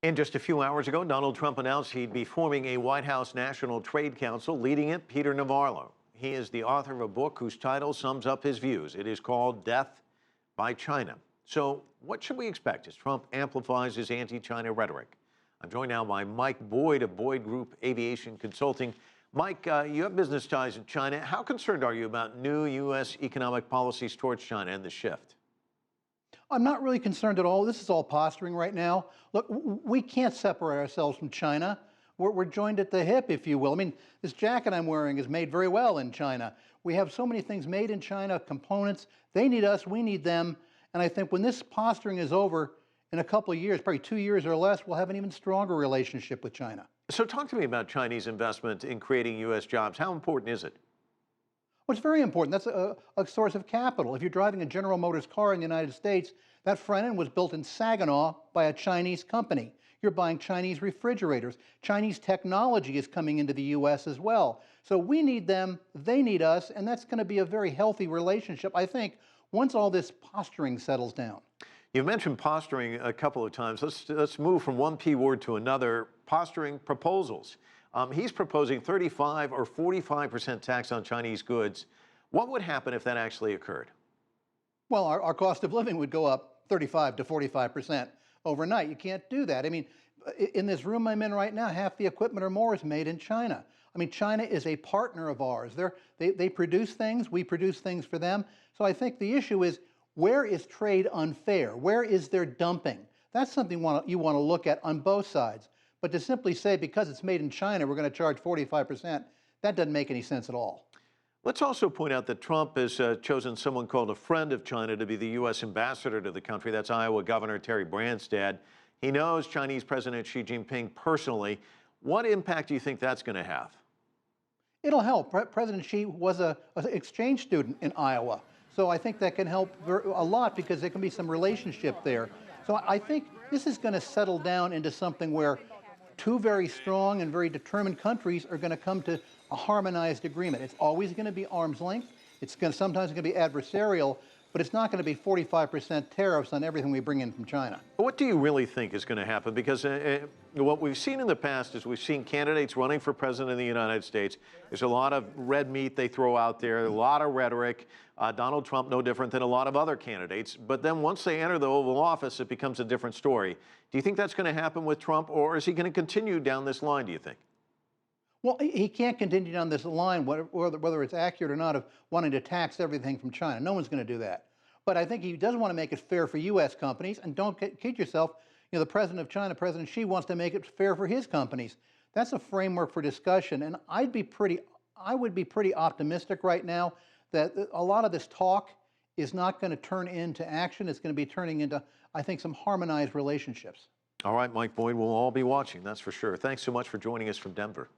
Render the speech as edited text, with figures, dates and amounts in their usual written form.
And just a few hours ago, Donald Trump announced he'd be forming a White House National Trade Council, leading it Peter Navarro. He is the author of a book whose title sums up his views. It is called Death by China. So what should we expect as Trump amplifies his anti-China rhetoric? I'm joined now by Mike Boyd of Boyd Group Aviation Consulting. Mike, you have business ties in China. How concerned are you about new U.S. economic policies towards China and the shift? I'm not really concerned at all. This is all posturing right now. Look, we can't separate ourselves from China. We're joined at the hip, if you will. I mean, this jacket I'm wearing is made very well in China. We have so many things made in China, components. They need us, we need them. And I think when this posturing is over, in a couple of years, probably 2 years or less, we'll have an even stronger relationship with China. So talk to me about Chinese investment in creating U.S. jobs. How important is it? Well, it's very important. That's a source of capital. If you're driving a General Motors car in the United States, that front end was built in Saginaw by a Chinese company. You're buying Chinese refrigerators. Chinese technology is coming into the U.S. as well. So we need them, they need us, and that's going to be a very healthy relationship, I think, once all this posturing settles down. You mentioned posturing a couple of times. Let's move from one P word to another. Posturing proposals. He's proposing 35 or 45% tax on Chinese goods. What would happen if that actually occurred? Well, our cost of living would go up 35 to 45% overnight. You can't do that. I mean, in this room I'm in right now, half the equipment or more is made in China. I mean, China is a partner of ours. They produce things, we produce things for them. So I think the issue is, where is trade unfair? Where is there dumping? That's something you want to look at on both sides. But to simply say because it's made in China, we're going to charge 45%, that doesn't make any sense at all. Let's also point out that Trump has chosen someone called a friend of China to be the U.S. ambassador to the country. That's Iowa Governor Terry Branstad. He knows Chinese President Xi Jinping personally. What impact do you think that's going to have? It'll help. President Xi was an exchange student in Iowa. So I think that can help a lot because there can be some relationship there. So I think this is going to settle down into something where two very strong and very determined countries are going to come to a harmonized agreement. It's always going to be arm's length. Sometimes going to be adversarial, but it's not going to be 45% tariffs on everything we bring in from China. What do you really think is going to happen? Because what we've seen in the past is we've seen candidates running for president of the United States. There's a lot of red meat they throw out there, a lot of rhetoric. Donald Trump, no different than a lot of other candidates. But then once they enter the Oval Office, it becomes a different story. Do you think that's going to happen with Trump, or is he going to continue down this line, do you think? Well, he can't continue down this line, whether it's accurate or not, of wanting to tax everything from China. No one's going to do that. But I think he does want to make it fair for U.S. companies. And don't kid yourself, the president of China, President Xi, wants to make it fair for his companies. That's a framework for discussion. And I would be pretty optimistic right now that a lot of this talk is not going to turn into action. It's going to be turning into, I think, some harmonized relationships. All right, Mike Boyd, we'll all be watching, that's for sure. Thanks so much for joining us from Denver.